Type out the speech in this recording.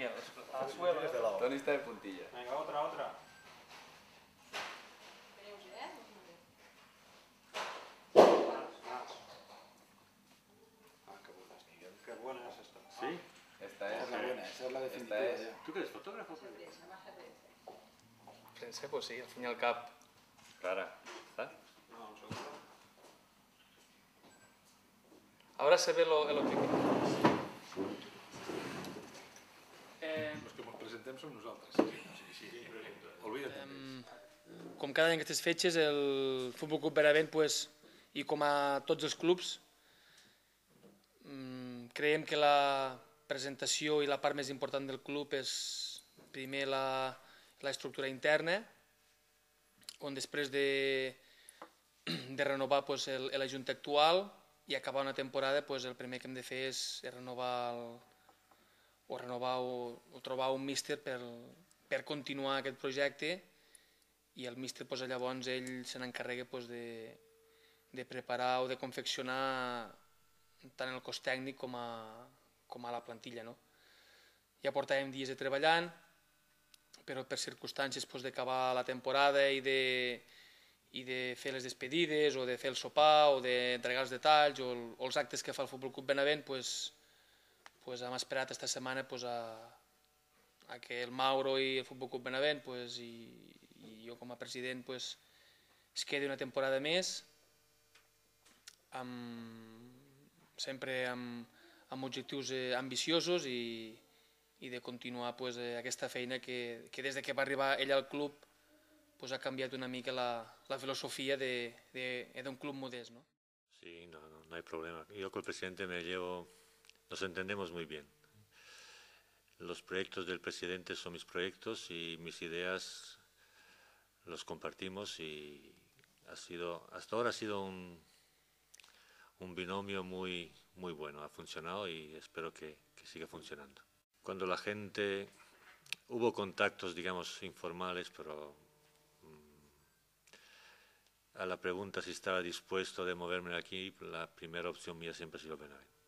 aquí, a la suela. Toni está de puntilla. Venga, otra. Más. Qué buena es, Miguel. Qué buena es esta. ¿Sí? Esta es la buena, esa es la definitiva. ¿Tú que eres fotógrafo? Prensa, pues sí, al fin y al cap. Clara. ¿Está? No, un segundo. Ahora se ve el objectiu. Els que ens presentem som nosaltres. Sí. Olvida't. Com cada any en aquestes fetges, el Futbol Club Benavent, i com a tots els clubs, creiem que la presentació i la part més important del club és primer l'estructura interna, on després de renovar la junta actual i acabar una temporada, el primer que hem de fer és renovar o trobar un míster per continuar aquest projecte, i el míster llavors ell se n'encarrega de preparar o de confeccionar tant el cos tècnic com a la plantilla. Ja portàvem dies treballant, però per circumstàncies d'acabar la temporada i de fer les despedides o de fer el sopar o d'entregar els detalls o els actes que fa el Futbol Club Benavent, hem esperat aquesta setmana a que el Mauro i el Futbol Club Benavent i jo com a president es quedi una temporada més, sempre amb objectius ambiciosos i de continuar aquesta feina que des que va arribar ell al club ha canviat una mica la filosofía de un club modest, ¿no? Sí, no hay problema. Yo con el presidente nos entendemos muy bien. Los proyectos del presidente son mis proyectos y mis ideas los compartimos, y hasta ahora ha sido un binomio muy bueno, ha funcionado y espero que siga funcionando. Cuando la gente, hubo contactos, digamos, informales, pero a la pregunta si estaba dispuesto de moverme de aquí, la primera opción mía siempre ha sido Benavent.